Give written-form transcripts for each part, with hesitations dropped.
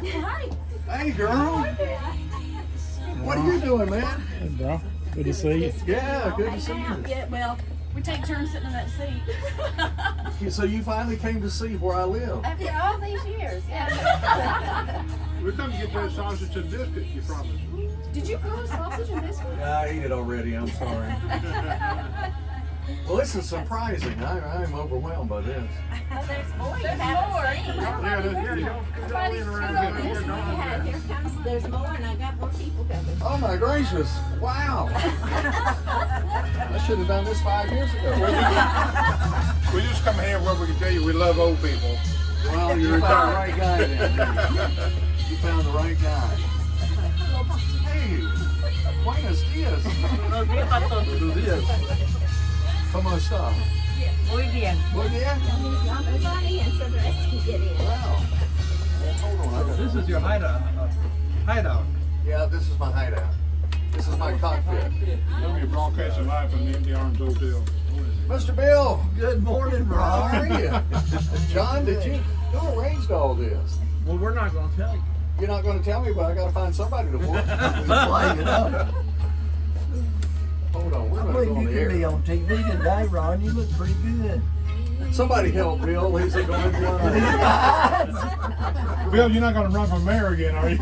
Hi. Hey, girl. What are you doing, man? Hey, bro. Good to see you. Yeah, good to see you. Yeah, well, we take turns sitting in that seat. So you finally came to see where I live. After all these years, yeah. We're going to get that sausage and biscuit, you promised. Did you grow sausage and biscuits? Yeah, I ate it already. I'm sorry. Well, this is surprising. I'm overwhelmed by this. Oh, there's more. There's more. Everybody's still on this one. Yeah, here comes. There's more, and I got more people coming. Oh my gracious! Wow! I should have done this 5 years ago. We just come here where we can tell you we love old people. Well, you found the right guy then. You found the right guy. Hey, buenos dias. ¿Cómo está? Muy bien. Muy bien. It's on in, so the rest can get in. Wow. Well, hold on. This is your hideout. Yeah, this is my hideout. This is my cockpit. We'll be broadcasting live from the Empty Arms Hotel. Mr. Bill, Good morning, bro. how are you? John, who arranged all this? Well, we're not going to tell you. You're not going to tell me, but I got to find somebody to work. Play it up. Hold on, we're I going to believe go on you the can be air. on TV today, Ron. You look pretty good. Somebody help Bill. He's going to run. Bill, you're not going to run for mayor again, are you?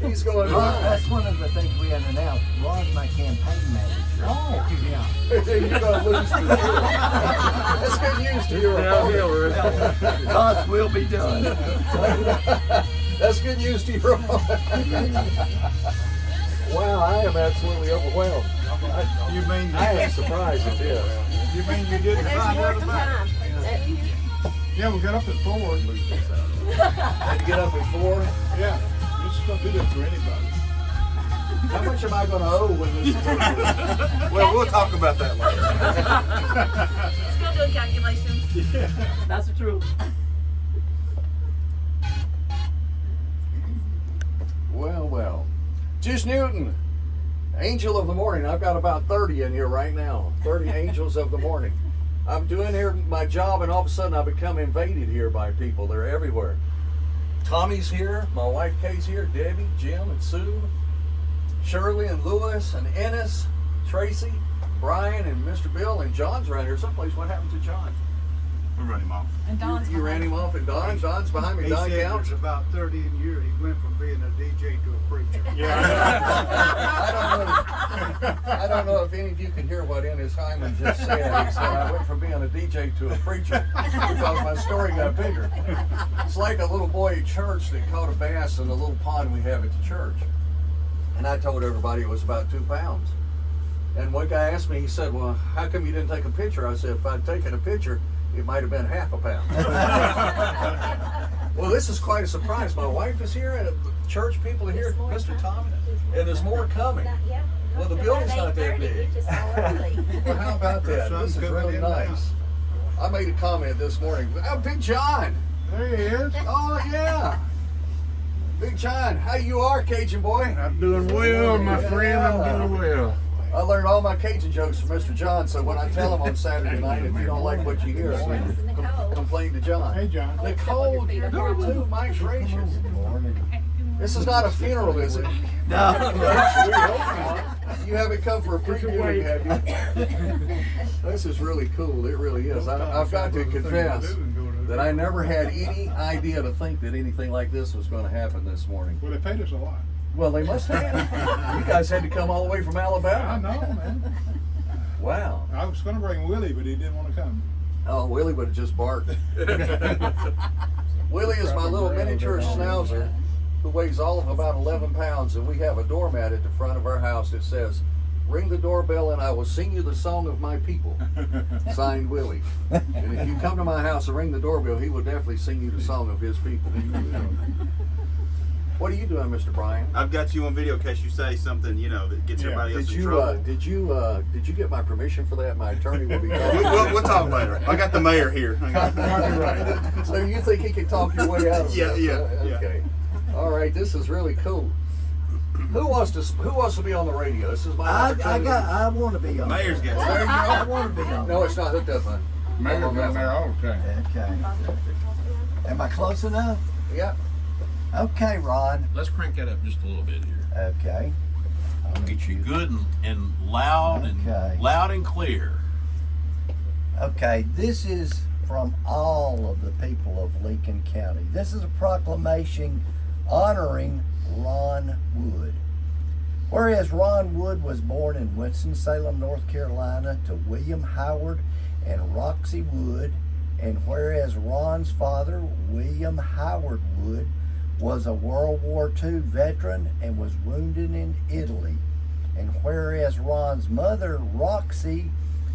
He's going Ron, to that's one of the things we had announced. Ron's my campaign manager. Oh, yeah. You're going to lose to you. That's good news to your opponent. God's will be done. That's good news to your opponent. Wow, I am absolutely overwhelmed. You mean I am surprised at this. you mean you didn't There's find more out to about come. it? Yeah, we got up at 4. Had to get up at 4. Yeah, you just don't do that to anybody. How much am I going to owe when this is over? Well, we'll talk about that later. Still doing calculations. That's the truth. Well, well. Juice Newton, angel of the morning. I've got about 30 in here right now. 30 angels of the morning. I'm doing here my job, and all of a sudden I become invaded here by people. They're everywhere. Tommy's here. My wife Kay's here. Debbie, Jim, and Sue. Shirley and Lewis and Ennis, Tracy, Brian, and Mr. Bill, and John's around here someplace. What happened to John? We run him off. And Don's You ran him off, and Don's behind me. He Don said counts. there's about 30 in a year. He went from being a DJ to a preacher. I don't know if any of you can hear what Ennis Hyman just said. He said, I went from being a DJ to a preacher because my story got bigger. It's like a little boy at church that caught a bass in the little pond we have at the church. And I told everybody it was about 2 pounds. And one guy asked me, he said, well, how come you didn't take a picture? I said, if I'd taken a picture, it might have been half a pound. Well, this is quite a surprise. My wife is here, and the church people are here, Mr. Tommy, and there's more coming. Well, the building's not that big. Well, how about that? This is really nice. I made a comment this morning. Oh, Big John. There he is. Oh, yeah. Big John, how you are, Cajun boy? I'm doing well, my friend. I'm doing well. I learned all my Cajun jokes from Mr. John, so when I tell him on Saturday night, if you don't like what you hear, complain to John. Hey, Johon. Nicole, you're here too. My gracious. This is not a funeral, is it? No. You haven't come for a pre-viewing, have you? This is really cool. It really is. I've got to confess that I never had any idea to think that anything like this was going to happen this morning. Well, they paid us a lot. Well, they must have. You guys had to come all the way from I Alabama. know, man. Wow. I was going to bring Willie, but he didn't want to come. Oh, Willie would have just barked. Willie is my little miniature schnauzer who weighs all of about 11 pounds, and we have a doormat at the front of our house that says, ring the doorbell and I will sing you the song of my people. Signed, Willie. And if you come to my house and ring the doorbell, he will definitely sing you the song of his people. What are you doing, Mr. Bryan? I've got you on video in case you say something, you know, that gets everybody else in trouble. Did you get my permission for that? My attorney will be We'll talk later. I got the mayor here. So you think he can talk your way out of this? Yeah. Okay. All right. This is really cool. Who wants to be on the radio? This is my opportunity. I want to be on. Mayor's got There you I go. want to be on. No, it's not hooked up, man. Mayor's been there all the time. Okay. Am I close enough? Yeah. Okay, Ron. Let's crank that up just a little bit here. Okay. I'll get you good and loud Okay. and loud and clear. Okay, this is from all of the people of Lincoln County. This is a proclamation honoring Ron Wood. Whereas Ron Wood was born in Winston-Salem, North Carolina to William Howard and Roxy Wood, and whereas Ron's father, William Howard Wood, was a World War II veteran and was wounded in Italy, and whereas Ron's mother, Roxy,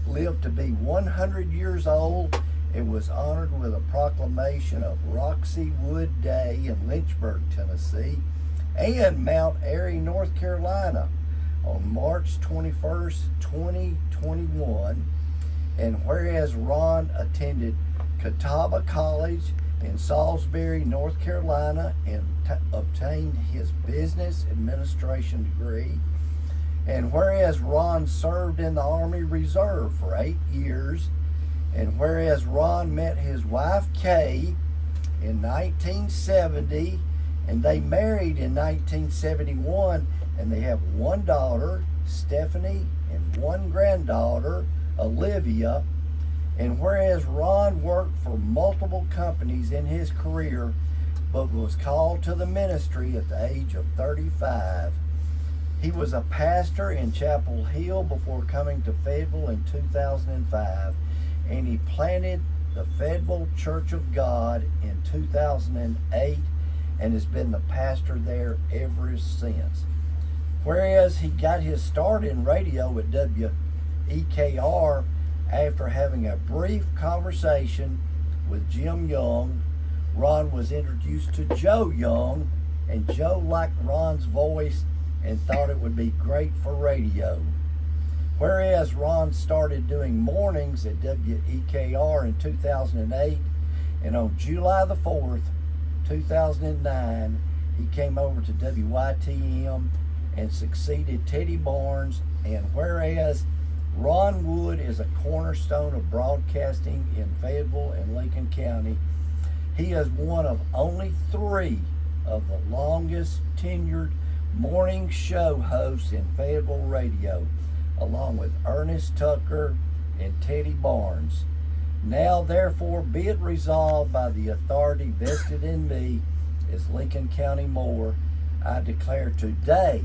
lived to be 100 years old and was honored with a proclamation of Roxy Wood Day in Lynchburg, Tennessee, and Mount Airy, North Carolina on March 21st, 2021. And whereas Ron attended Catawba College in Salisbury, North Carolina, and obtained his business administration degree. And whereas Ron served in the Army Reserve for 8 years, and whereas Ron met his wife Kay in 1970, and they married in 1971, and they have one daughter, Stephanie, and one granddaughter, Olivia. And whereas Ron worked for multiple companies in his career, but was called to the ministry at the age of 35, he was a pastor in Chapel Hill before coming to Fayetteville in 2005, and he planted the Fayetteville Church of God in 2008 and has been the pastor there ever since. Whereas he got his start in radio at WEKR after having a brief conversation with Jim Young. Ron was introduced to Joe Young, and Joe liked Ron's voice and thought it would be great for radio. Whereas Ron started doing mornings at WEKR in 2008, and on July the 4th, 2009, he came over to WYTM and succeeded Teddy Barnes. And whereas Ron Wood is a cornerstone of broadcasting in Fayetteville and Lincoln County, he is one of only 3 of the longest tenured morning show hosts in Fayetteville radio, along with Ernest Tucker and Teddy Barnes. Now therefore be it resolved by the authority vested in me as Lincoln County Mayor, I declare today,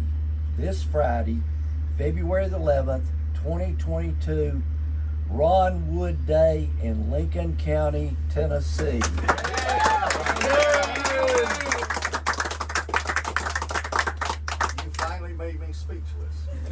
this Friday, February the 11th, 2022, Ron Wood Day in Lincoln County, Tennessee. You finally made me speechless. I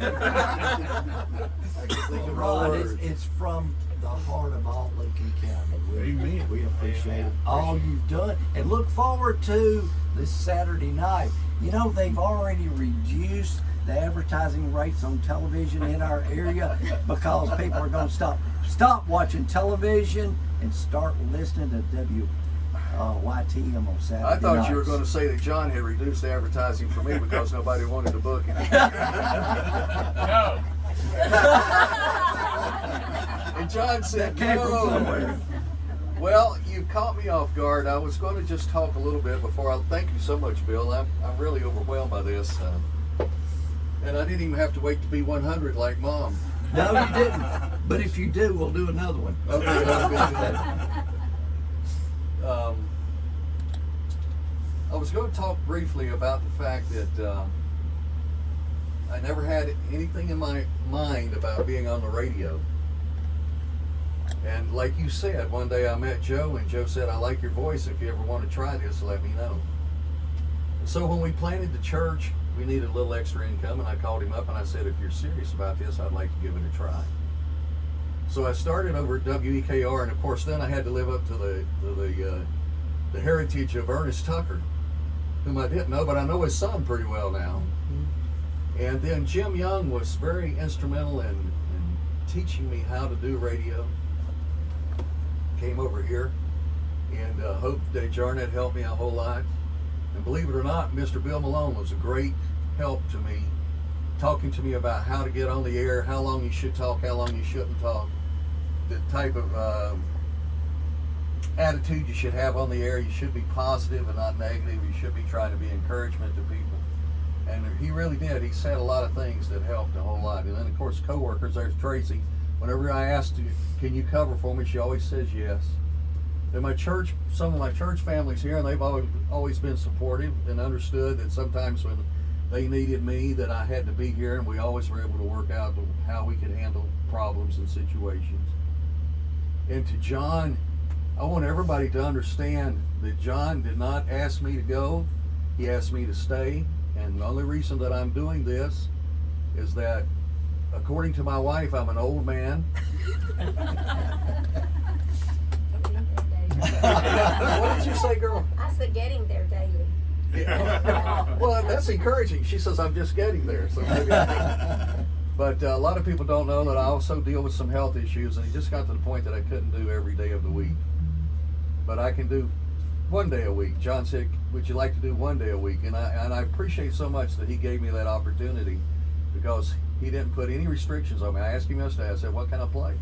can think of no Ron, words. it's from the heart of all Lincoln County. Amen. We appreciate all you've done and look forward to this Saturday night. You know, they've already reduced the advertising rates on television in our area because people are going to stop watching television and start listening to WYTM on Saturday I thought nights. you were going to say that John had reduced the advertising for me because nobody wanted to book him. No. And John said, Came from no. somewhere. Well, you caught me off guard. I was going to just talk a little bit before I thank you so much, Bill. I'm really overwhelmed by this. And I didn't even have to wait to be 100 like Mom. No, you didn't. But if you do, we'll do another one. Okay, that'll be good. I was going to talk briefly about the fact that I never had anything in my mind about being on the radio. And like you said, one day I met Joe, and Joe said, I like your voice. If you ever want to try this, let me know. And so when we planted the church, we needed a little extra income, and I called him up and I said, if you're serious about this, I'd like to give it a try. So I started over at WEKR, and of course then I had to live up to the heritage of Ernest Tucker, whom I didn't know, but I know his son pretty well now. And then Jim Young was very instrumental in teaching me how to do radio. Came over here, and Hope DeJarnett helped me a whole lot. And believe it or not, Mr. Bill Malone was a great help to me, talking to me about how to get on the air, how long you should talk, how long you shouldn't talk, the type of attitude you should have on the air. You should be positive and not negative. You should be trying to be encouragement to people. And he really did. He said a lot of things that helped a whole lot. And then, of course, coworkers. There's Tracy. Whenever I asked her, can you cover for me, she always says yes. And my church, some of my church families here, and they've always been supportive and understood that sometimes when they needed me, that I had to be here, and we always were able to work out how we could handle problems and situations. And to John, I want everybody to understand that John did not ask me to go. He asked me to stay. And the only reason that I'm doing this is that, according to my wife, I'm an old man. What did you say, girl? I said getting there daily. Well, that's encouraging. She says I'm just getting there. So maybe but a lot of people don't know that I also deal with some health issues, and it just got to the point that I couldn't do every day of the week. But I can do one day a week. John said, would you like to do one day a week? And I appreciate so much that he gave me that opportunity, because he didn't put any restrictions on me. I asked him yesterday, I said, what can I play?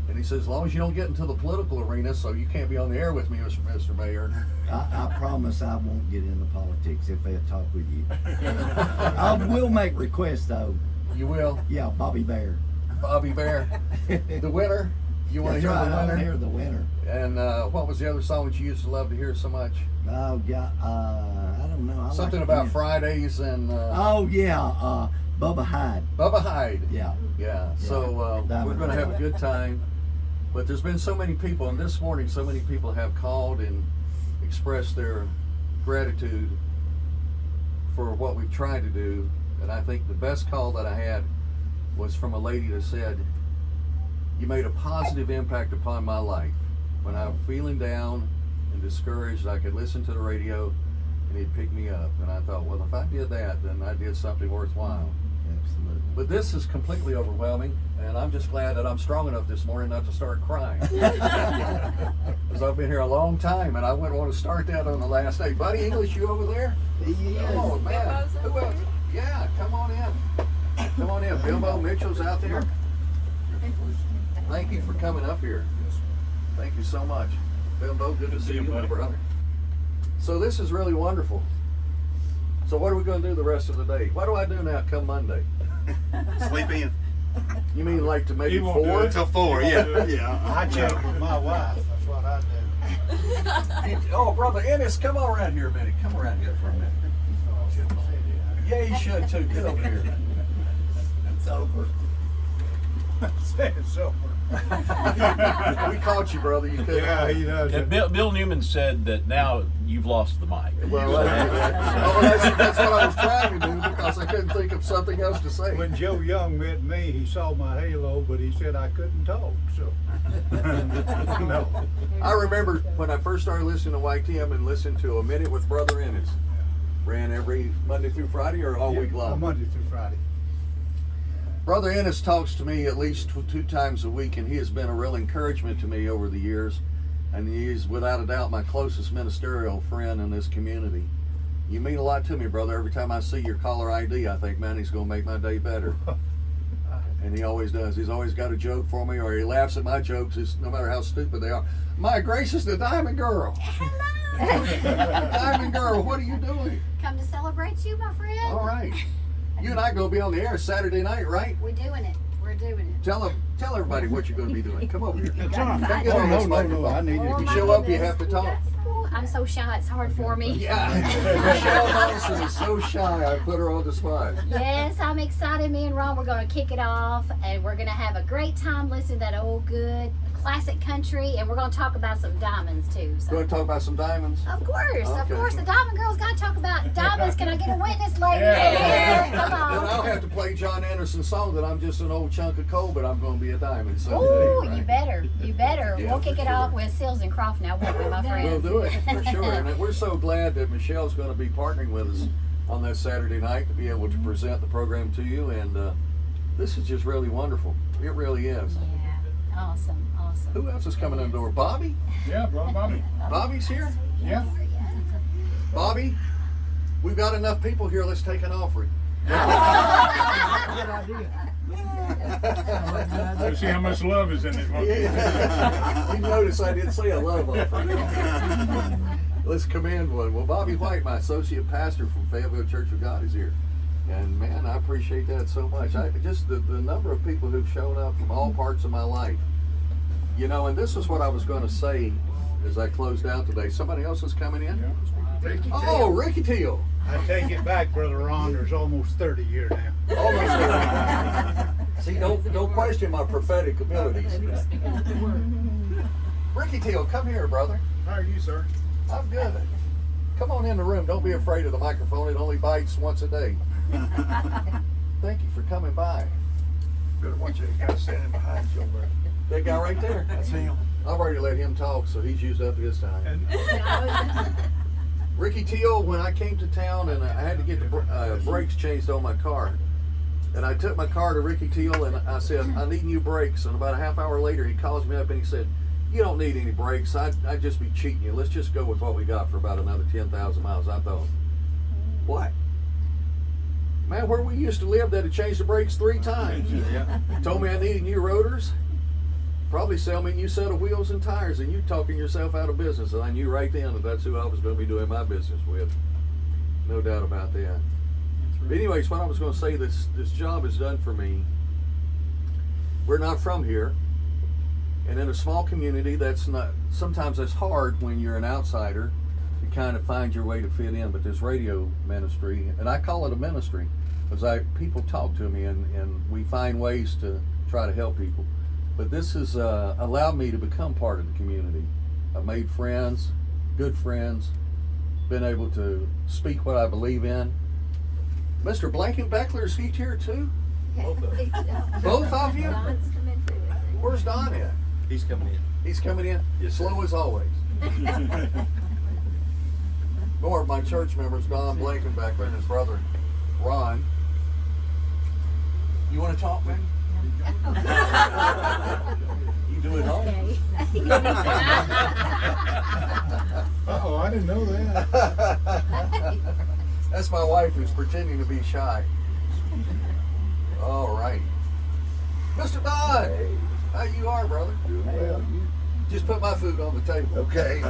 And he says, as long as you don't get into the political arena, so you can't be on the air with me, Mr. Mayor. I promise I won't get into politics if they'll talk with you. I will make requests though. You will? Yeah, Bobby Bear. Bobby Bear. The winner? You want to hear That's right, the I winner? want to hear the winner. And what was the other song that you used to love to hear so much? Oh, yeah, I don't know. I Something like about to hear- Fridays and Oh, yeah, Bubba Hyde. Bubba Hyde. Yeah. Yeah, so we're Diamond going to have a Red. good time. But there's been so many people, and this morning so many people have called and expressed their gratitude for what we've tried to do. And I think the best call that I had was from a lady that said, you made a positive impact upon my life. When I'm feeling down and discouraged, I could listen to the radio and he'd pick me up. And I thought, well, if I did that, then I did something worthwhile. Absolutely. But this is completely overwhelming, and I'm just glad that I'm strong enough this morning not to start crying. Because I've been here a long time, and I wouldn't want to start that on the last day. Buddy English, you over there? Oh, man. Who else? Yeah, come on in. Come on in. Bilbo Mitchell's out there. Thank you for coming up here. Thank you so much. Bilbo, good to see you, my brother. So this is really wonderful. So what are we going to do the rest of the day? What do I do now come Monday? Sleep in. You mean like to maybe He won't do 4? it. Until 4, yeah. Yeah. I check with my wife. That's what I do. Oh, Brother Ennis, come on around here a minute. Come around here for a minute. Yeah, you should too. Get over here. It's over. Say it's over. We caught you, brother. You couldn't. Yeah, he does. And Bill Newman said that now you've lost the mic. Well, that's what I was trying to do, because I couldn't think of something else to say. When Joe Young met me, he saw my halo, but he said I couldn't talk. So, no. I remember when I first started listening to YTM and listened to A Minute with Brother Ennis. Ran every Monday through Friday or all week long? Monday through Friday. Brother Ennis talks to me at least 2 times a week, and he has been a real encouragement to me over the years. And he is, without a doubt, my closest ministerial friend in this community. You mean a lot to me, brother. Every time I see your caller ID, I think, man, he's going to make my day better. And he always does. He's always got a joke for me, or he laughs at my jokes, no matter how stupid they are. My gracious, the Diamond Girl. Diamond Girl, what are you doing? Come to celebrate you, my friend. All right. You and I going to be on the air Saturday night, right? We're doing it. We're doing it. Tell everybody what you're going to be doing. Come over here. Come get Oh, on no, this no, no. microphone. I need Oh, You my show up, you goodness. have to talk. I'm so shy, it's hard for me. Yeah. Michelle Madison is so shy, I put her on the spot. Yes, I'm excited. Me and Ron, we're going to kick it off, and we're going to have a great time listening to that old good classic country, and we're going to talk about some diamonds too. So. Going to talk about some diamonds? Of course, Okay. the Diamond Girl's got to talk about diamonds. Can I get a witness, lady? Yeah. Here, come Then I'll on. have to play John Anderson's song that I'm just an old chunk of coal, but I'm going to be a diamond someday. Ooh, right? you better. Yeah, We'll kick for it sure. off with Seals and Croft now, won't we, my We'll friends? do it, for sure. And we're so glad that Michelle's going to be partnering with us on that Saturday night to be able to present the program to you. And this is just really wonderful. It really is. Yeah, awesome. Who else is coming in the door? Bobby? Yeah, bro, Bobby. Bobby's here? Yeah. Bobby, we've got enough people here. Let's take an offering. Good idea. See how much love is in it. won't you? Yeah. You notice I didn't say a love offering. Let's commend one. Well, Bobby White, my associate pastor from Fayetteville Church of God, is here. And man, I appreciate that so much. Just the number of people who've shown up from all parts of my life. You know, and this is what I was going to say as I closed out today. Somebody else is coming in? Ricky Oh, Ricky Teal. I take it back, Brother Ron. There's almost 30 here now. Almost. See, don't question my prophetic abilities. Ricky Teal, come here, brother. How are you, sir? I'm good. Come on in the room. Don't be afraid of the microphone. It only bites once a day. Thank you for coming by. Better watch that guy standing behind you over there. That guy right there. That's him. I've already let him talk, so he's used up his time. And Ricky Teal, when I came to town and I had to get the brakes changed on my car, and I took my car to Ricky Teal and I said, I need new brakes. And about a half hour later, he calls me up and he said, you don't need any brakes. I'd just be cheating you. Let's just go with what we got for about another 10,000 miles. I thought, what? Man, where we used to live, they'd have changed the brakes 3 times. Yeah. Told me I needed new rotors. Probably sell me a new set of wheels and tires, and you talking yourself out of business. And I knew right then that that's who I was going to be doing my business with. No doubt about that. But anyways, what I was going to say, this job is done for me. We're not from here. And in a small community, sometimes that's hard when you're an outsider to kind of find your way to fit in. But this radio ministry, and I call it a ministry, because people talk to me and we find ways to try to help people. But this has allowed me to become part of the community. I've made friends, good friends, been able to speak what I believe in. Mr. Blankenbeckler, is he here too? Both of you? Don's coming through, I think. Where's Don at? He's coming in. He's coming in? Yes, sir. Slow as always. More of my church members, Don Blankenbeckler and his brother, Ron. You want to talk, man? You do it home? uh-oh, I didn't know that. That's my wife who's pretending to be shy. All right. Mr. Don, how you are, brother? Well, Just put my food on the table. okay.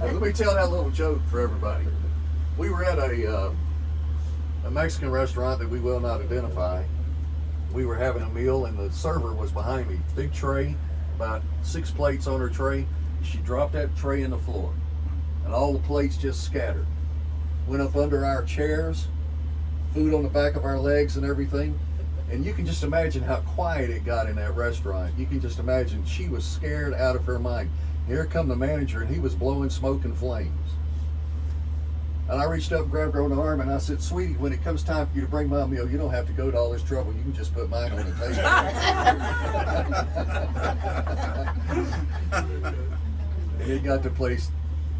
Let me tell that little joke for everybody. We were at a Mexican restaurant that we will not identify. We were having a meal and the server was behind me. Big tray, about 6 plates on her tray. She dropped that tray in the floor and all the plates just scattered. Went up under our chairs, food on the back of our legs and everything. And you can just imagine how quiet it got in that restaurant. You can just imagine she was scared out of her mind. Here come the manager and he was blowing smoke and flames. And I reached up and grabbed her on the arm and I said, sweetie, when it comes time for you to bring my meal, you don't have to go to all this trouble. You can just put mine on the table. And it got the place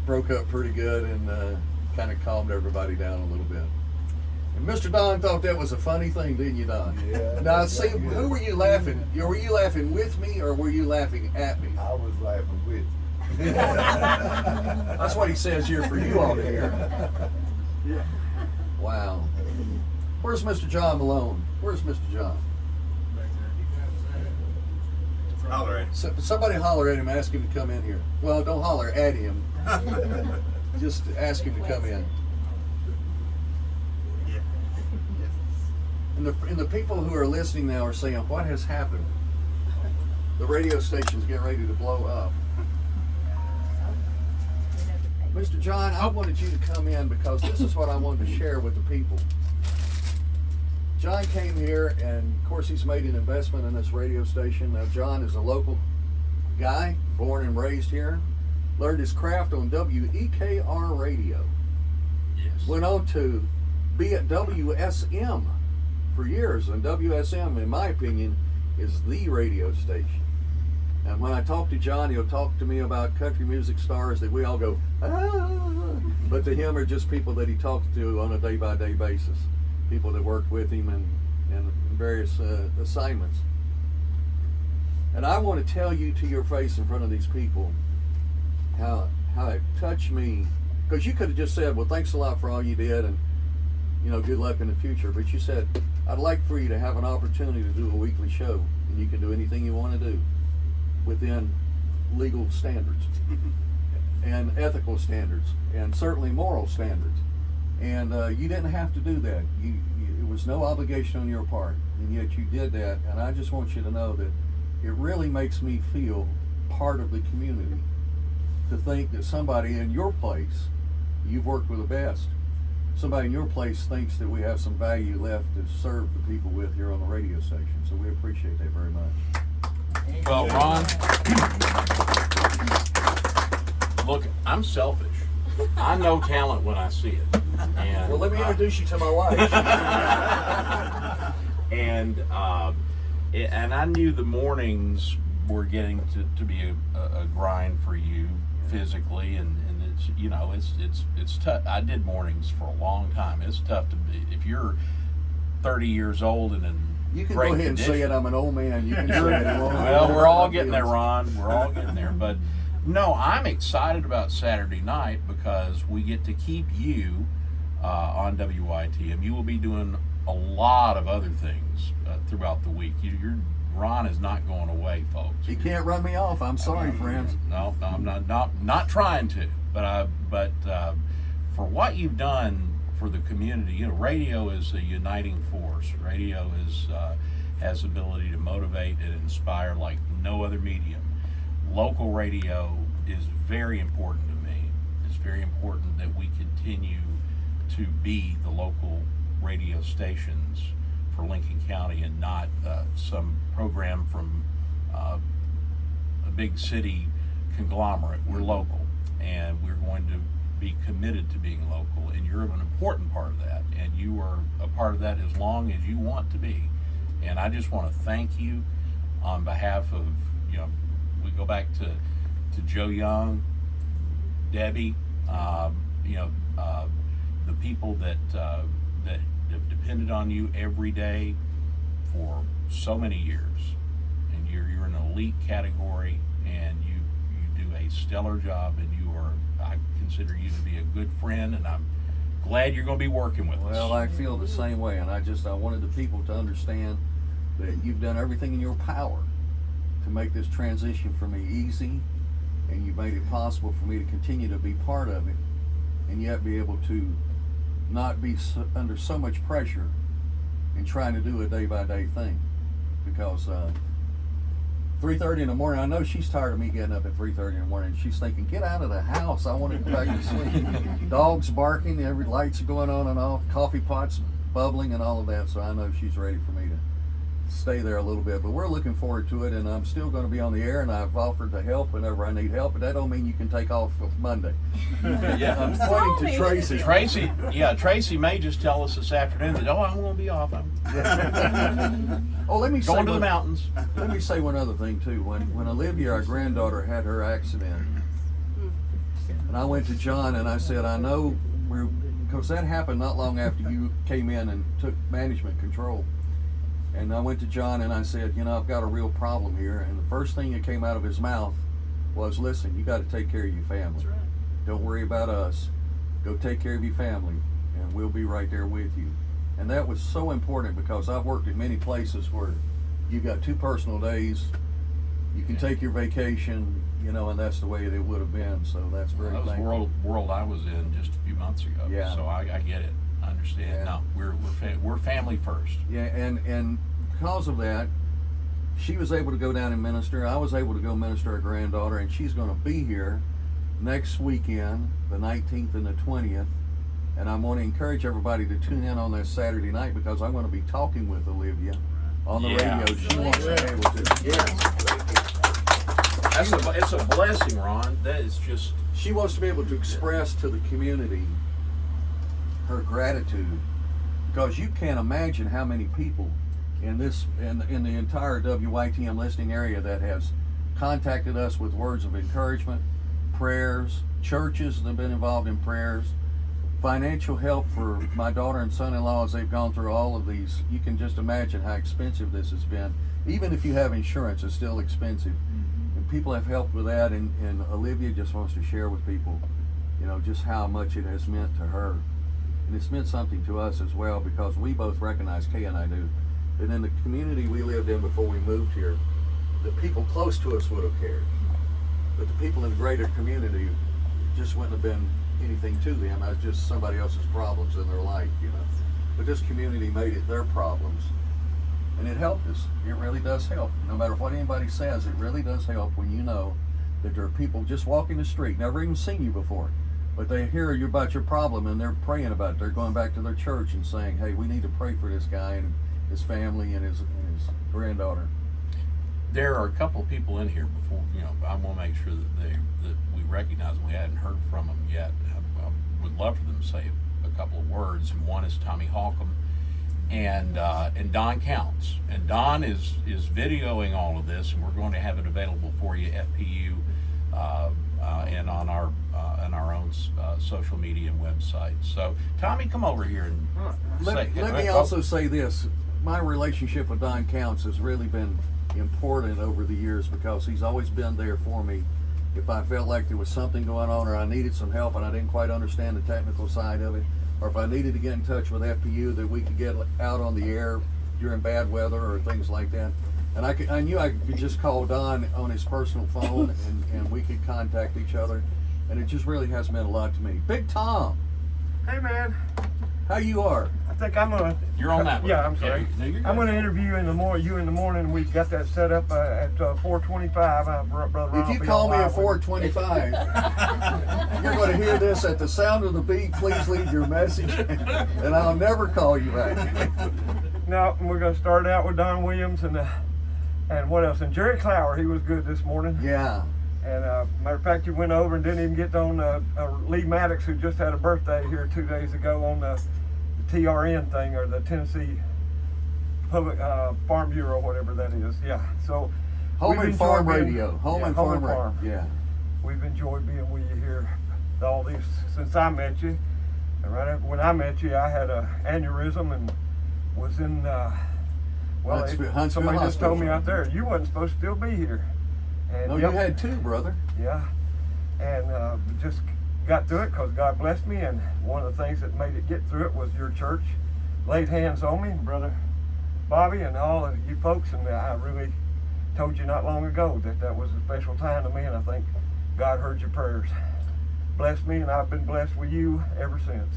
broke up pretty good and kind of calmed everybody down a little bit. And Mr. Don thought that was a funny thing, didn't you, Don? Yeah. Now, see, who were you laughing? Were you laughing with me or were you laughing at me? I was laughing with you. That's what he says here for you all to hear. Yeah. Wow. Where's Mr. John Malone? Where's Mr. John? Holler at him. Somebody holler at him, ask him to come in here. Well, don't holler at him. Just ask him to come in. Yeah. And the people who are listening now are saying, what has happened? The radio station's getting ready to blow up. Mr. John, I wanted you to come in because this is what I wanted to share with the people. John came here and of course he's made an investment in this radio station. Now John is a local guy, born and raised here. Learned his craft on WEKR radio. Yes. Went on to be at WSM for years, and WSM, in my opinion, is the radio station. And when I talk to John, he'll talk to me about country music stars that we all go, ah, but to him are just people that he talks to on a day-by-day basis, people that worked with him in various assignments. And I want to tell you to your face in front of these people how it touched me, because you could have just said, well, thanks a lot for all you did, and good luck in the future. But you said, I'd like for you to have an opportunity to do a weekly show and you can do anything you want to do within legal standards and ethical standards and certainly moral standards. And you didn't have to do that. It was no obligation on your part, and yet you did that. And I just want you to know that it really makes me feel part of the community to think that somebody in your place, you've worked with the best, somebody in your place thinks that we have some value left to serve the people with here on the radio station. So we appreciate that very much. Well, Ron, look, I'm selfish. I know talent when I see it. And, Well, let me introduce you to my wife. and I knew the mornings were getting to be a grind for you physically, and it's, you know, it's tough. I did mornings for a long time. It's tough to be if you're 30 years old and in You can great go ahead and say condition. it. I'm an old man. You can say it. Well, we're all getting there, Ron. We're all getting there. But no, I'm excited about Saturday night because we get to keep you on WYTM. You will be doing a lot of other things throughout the week. Ron is not going away, folks. You can't run me off. I'm sorry, friends. No, I'm not trying to. But for what you've done for the community, you know, radio is a uniting force. Radio has the ability to motivate and inspire like no other medium. Local radio is very important to me. It's very important that we continue to be the local radio stations for Lincoln County and not some program from a big city conglomerate. We're local, and we're going to be committed to being local, and you're an important part of that, and you are a part of that as long as you want to be. And I just want to thank you on behalf of, you know, we go back to Joe Young, Debbie, you know, the people that have depended on you every day for so many years, and you're an elite category, and you do a stellar job, and I consider you to be a good friend, and I'm glad you're going to be working with us. Well, I feel the same way, and I wanted the people to understand that you've done everything in your power to make this transition for me easy, and you've made it possible for me to continue to be part of it, and yet be able to not be under so much pressure in trying to do a day-by-day thing. Because 3:30 in the morning, I know she's tired of me getting up at 3:30 in the morning. She's thinking, get out of the house. I want to go back to sleep. Dogs barking, every light's going on and off, coffee pots bubbling and all of that. So I know she's ready for me to stay there a little bit, but we're looking forward to it, and I'm still going to be on the air, and I've offered to help whenever I need help, but that don't mean you can take off Monday. Yeah. I'm pointing to Tracy. Tracy may just tell us this afternoon that, I'm going to be off. I'm Oh, let me say going to the mountains. Let me say one other thing too. When Olivia, our granddaughter, had her accident, and I went to John and I said, I know because that happened not long after you came in and took management control. And I went to John and I said, I've got a real problem here. And the first thing that came out of his mouth was, listen, you got to take care of your family. That's right. Don't worry about us. Go take care of your family, and we'll be right there with you. And that was so important because I've worked at many places where you got 2 personal days, you can take your vacation, and that's the way it would have been. So that's very That was the thankful. world I was in just a few months ago. Yeah. So I get it. I understand. Yeah. No, we're family first. Yeah, and because of that, she was able to go down and minister. I was able to go minister her granddaughter, and she's going to be here next weekend, the 19th and the 20th. And I want to encourage everybody to tune in on that Saturday night because I'm going to be talking with Olivia on the Yeah. radio. She wants to be able to. Yes. It's a blessing, Ron. That is just. She wants to be able to express to the community her gratitude, because you can't imagine how many people in the entire WYTM listening area that has contacted us with words of encouragement, prayers, churches that have been involved in prayers, financial help for my daughter and son-in-law as they've gone through all of these. You can just imagine how expensive this has been. Even if you have insurance, it's still expensive. And people have helped with that, and Olivia just wants to share with people, just how much it has meant to her. And it's meant something to us as well, because we both recognize, Kay and I do, And in the community we lived in before we moved here, the people close to us would have cared. But the people in the greater community just wouldn't have been anything to them. It was just somebody else's problems in their life, you know. But this community made it their problems. And it helped us. It really does help. No matter what anybody says, it really does help when you know that there are people just walking the street, never even seen you before, but they hear you about your problem and they're praying about it. They're going back to their church and saying, hey, we need to pray for this guy and his family and his granddaughter. There are a couple of people in here before, you know, I want to make sure that we recognize them. We hadn't heard from them yet. I would love for them to say a couple of words. And one is Tommy Holcomb and Don Counts. And Don is videoing all of this, and we're going to have it available for you, FPU, and on our own social media and website. So, Tommy, come over here and Let me also say this. My relationship with Don Counts has really been important over the years because he's always been there for me. If I felt like there was something going on or I needed some help and I didn't quite understand the technical side of it, or if I needed to get in touch with FPU that we could get out on the air during bad weather or things like that. And I knew I could just call Don on his personal phone and we could contact each other. And it just really has meant a lot to me. Big Tom, Hey, man. how you are? I think I'm gonna. You're on that one. Yeah, I'm sorry. No, you're good. I'm gonna interview you in the morning. We got that set up at 4:25. Brother Ron If you will be call me on at live with 4:25, you're going to hear this at the sound of the beat. Please leave your message, and I'll never call you back. Now we're gonna start out with Don Williams and what else? And Jerry Clower, he was good this morning. Yeah. And matter of fact, you went over and didn't even get on Lee Maddox, who just had a birthday here 2 days ago, on the TRN thing, or the Tennessee Public Farm Bureau, whatever that is. Yeah. So Home we've and Farm enjoyed being- Radio. Home yeah, and Farm Radio. Yeah. We've enjoyed being with you here all these since I met you. And right after, when I met you, I had a aneurysm and was in. Huntsville Somebody just told me Hospital. out there you wasn't supposed to still be here. And No, yep, you had two, brother. yeah, and just got through it because God blessed me, and one of the things that made it get through it was your church laid hands on me, Brother Bobby, and all of you folks, and I really told you not long ago that was a special time to me, and I think God heard your prayers. Blessed me, and I've been blessed with you ever since.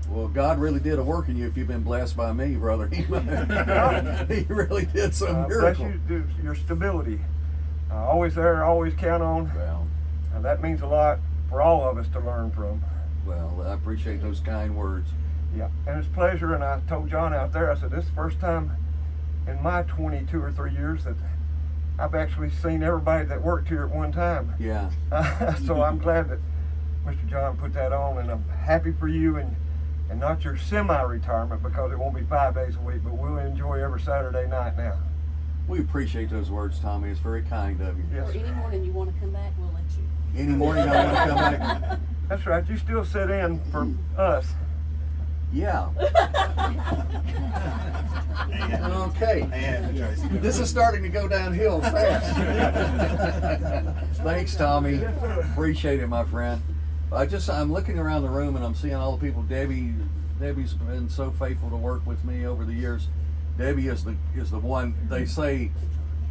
Well, God really did a work in you if you've been blessed by me, brother. He really did some Bless miracle. you, your stability. Always there, always count on. Well, That means a lot for all of us to learn from. well, I appreciate those kind words. Yeah, and it's a pleasure, and I told John out there, I said, this is the first time in my 22 or 3 years that I've actually seen everybody that worked here at one time. Yeah. So I'm glad that Mr. John put that on, and I'm happy for you, and not your semi-retirement, because it won't be 5 days a week, but we'll enjoy every Saturday night now. We appreciate those words, Tommy. It's very kind of you. Yes, Or sir. any morning you want to come back, we'll let you. Any morning I want to come back. That's right, you still sit in for us. Yeah. Okay. This is starting to go downhill fast. Thanks, Tommy. Appreciate it, my friend. I'm looking around the room and I'm seeing all the people. Debbie's been so faithful to work with me over the years. Debbie is the one. They say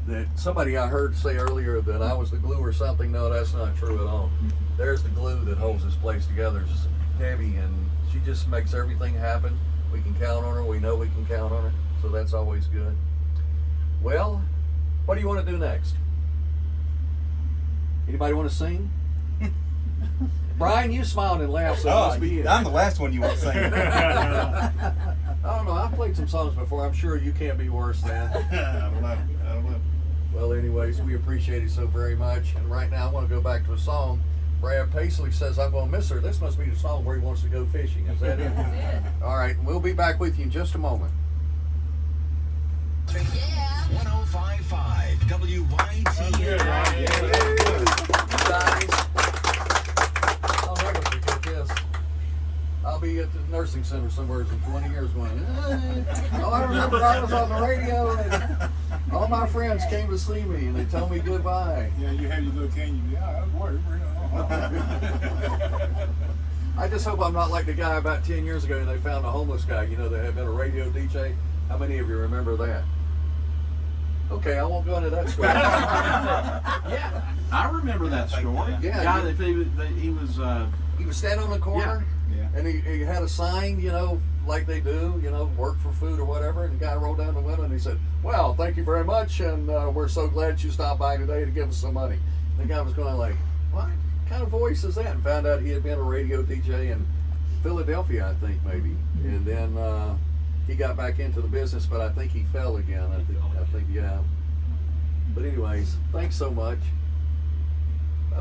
that somebody I heard say earlier that I was the glue or something. No, that's not true at all. There's the glue that holds this place together. It's Debbie, and she just makes everything happen. We can count on her. We know we can count on her. So that's always good. Well, what do you want to do next? Anybody want to sing? Brian, you smiled and laughed, so it must be it. I'm the last one you want to sing. I don't know. I've played some songs before. I'm sure you can't be worse than. I don't know. Well, anyways, we appreciate it so very much. And right now, I want to go back to a song. Brad Paisley says, I'm going to miss her. This must be the song where he wants to go fishing. Is that it? All right. We'll be back with you in just a moment. Yeah. 105.5 WYTM. Guys, I'll never forget this. I'll be at the nursing center somewhere in 20 years going, oh, I remember I was on the radio and all my friends came to see me and they told me goodbye. Yeah, you had your little canyon. Yeah, boy. I just hope I'm not like the guy about 10 years ago and they found a homeless guy, that had been a radio DJ. How many of you remember that? Okay, I won't go into that story. Yeah, I remember that story. Yeah, Guy you- that he was. He was standing on the corner, Yeah. and he had a sign, you know, like they do, you know, work for food or whatever. And the guy rolled down the window and he said, "Well, thank you very much, and we're so glad you stopped by today to give us some money." And the guy was going like, "What kind of voice is that?" And found out he had been a radio DJ in Philadelphia, I think maybe. And then he got back into the business, but I think he fell again. I think, yeah. But anyways, thanks so much.